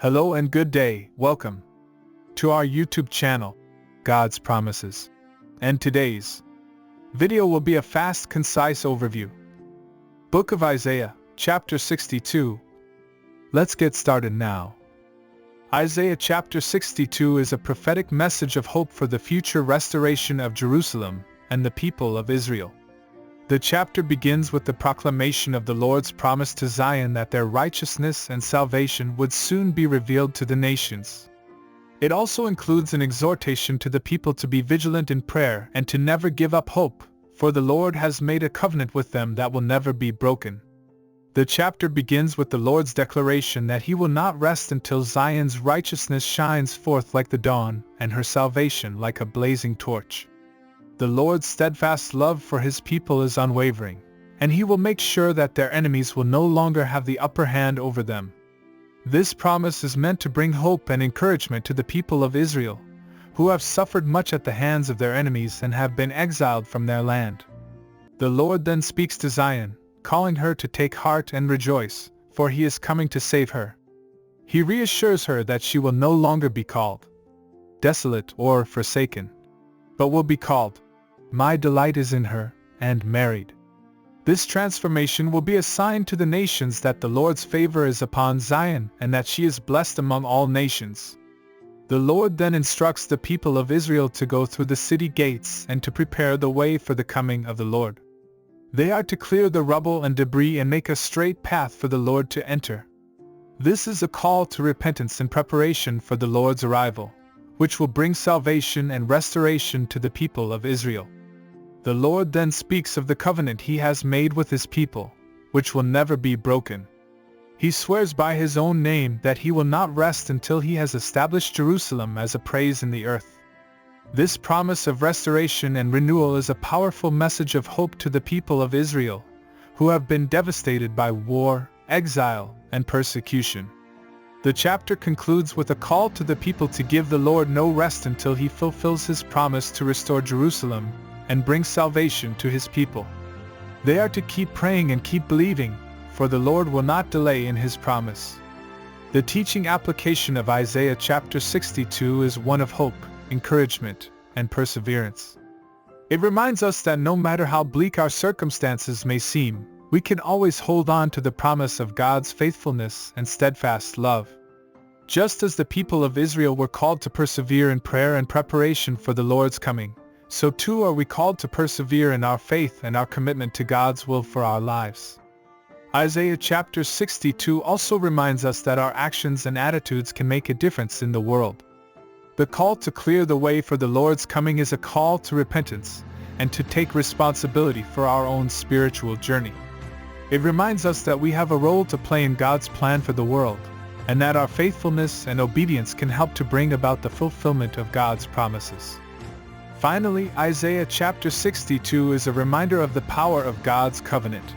Hello and good day, welcome to our YouTube channel, God's Promises. And today's video will be a fast, concise overview. Book of Isaiah, chapter 62. Let's get started now. Isaiah chapter 62 is a prophetic message of hope for the future restoration of Jerusalem and the people of Israel. The chapter begins with the proclamation of the Lord's promise to Zion that their righteousness and salvation would soon be revealed to the nations. It also includes an exhortation to the people to be vigilant in prayer and to never give up hope, for the Lord has made a covenant with them that will never be broken. The chapter begins with the Lord's declaration that He will not rest until Zion's righteousness shines forth like the dawn and her salvation like a blazing torch. The Lord's steadfast love for His people is unwavering, and He will make sure that their enemies will no longer have the upper hand over them. This promise is meant to bring hope and encouragement to the people of Israel, who have suffered much at the hands of their enemies and have been exiled from their land. The Lord then speaks to Zion, calling her to take heart and rejoice, for He is coming to save her. He reassures her that she will no longer be called desolate or forsaken, but will be called, "My delight is in her," and married. This transformation will be a sign to the nations that the Lord's favor is upon Zion and that she is blessed among all nations. The Lord then instructs the people of Israel to go through the city gates and to prepare the way for the coming of the Lord. They are to clear the rubble and debris and make a straight path for the Lord to enter. This is a call to repentance and preparation for the Lord's arrival, which will bring salvation and restoration to the people of Israel. The Lord then speaks of the covenant He has made with His people, which will never be broken. He swears by His own name that He will not rest until He has established Jerusalem as a praise in the earth. This promise of restoration and renewal is a powerful message of hope to the people of Israel, who have been devastated by war, exile, and persecution. The chapter concludes with a call to the people to give the Lord no rest until He fulfills His promise to restore Jerusalem and bring salvation to His people. They are to keep praying and keep believing, for the Lord will not delay in His promise. The teaching application of Isaiah chapter 62 is one of hope, encouragement, and perseverance. It reminds us that no matter how bleak our circumstances may seem, we can always hold on to the promise of God's faithfulness and steadfast love. Just as the people of Israel were called to persevere in prayer and preparation for the Lord's coming, so too are we called to persevere in our faith and our commitment to God's will for our lives. Isaiah chapter 62 also reminds us that our actions and attitudes can make a difference in the world. The call to clear the way for the Lord's coming is a call to repentance and to take responsibility for our own spiritual journey. It reminds us that we have a role to play in God's plan for the world, and that our faithfulness and obedience can help to bring about the fulfillment of God's promises. Finally, Isaiah chapter 62 is a reminder of the power of God's covenant.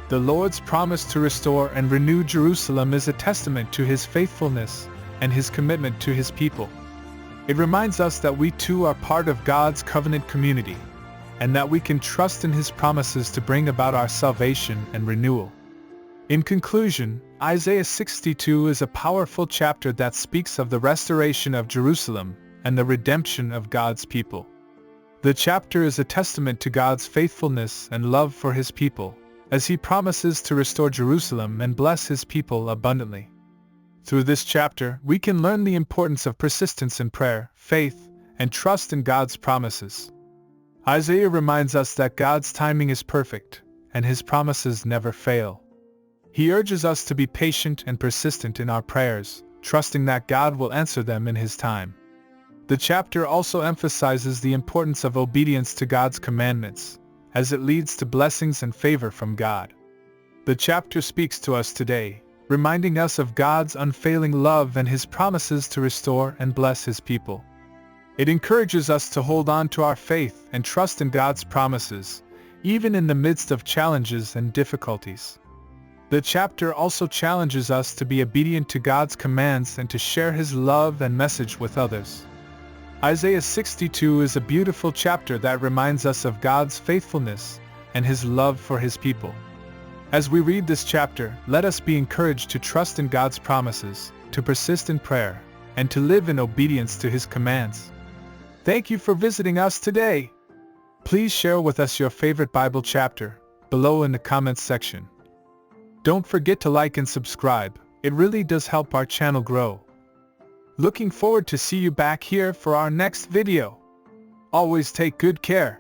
The Lord's promise to restore and renew Jerusalem is a testament to His faithfulness and His commitment to His people. It reminds us that we too are part of God's covenant community, and that we can trust in His promises to bring about our salvation and renewal. In conclusion, Isaiah 62 is a powerful chapter that speaks of the restoration of Jerusalem and the redemption of God's people. The chapter is a testament to God's faithfulness and love for His people, as He promises to restore Jerusalem and bless His people abundantly. Through this chapter, we can learn the importance of persistence in prayer, faith, and trust in God's promises. Isaiah reminds us that God's timing is perfect, and His promises never fail. He urges us to be patient and persistent in our prayers, trusting that God will answer them in His time. The chapter also emphasizes the importance of obedience to God's commandments, as it leads to blessings and favor from God. The chapter speaks to us today, reminding us of God's unfailing love and His promises to restore and bless His people. It encourages us to hold on to our faith and trust in God's promises, even in the midst of challenges and difficulties. The chapter also challenges us to be obedient to God's commands and to share His love and message with others. Isaiah 62 is a beautiful chapter that reminds us of God's faithfulness and His love for His people. As we read this chapter, let us be encouraged to trust in God's promises to persist in prayer, and to live in obedience to His commands. Thank you for visiting us today. Please share with us your favorite Bible chapter below in the comments section. Don't forget to like and subscribe. It really does help our channel grow. Looking forward to see you back here for our next video. Always take good care.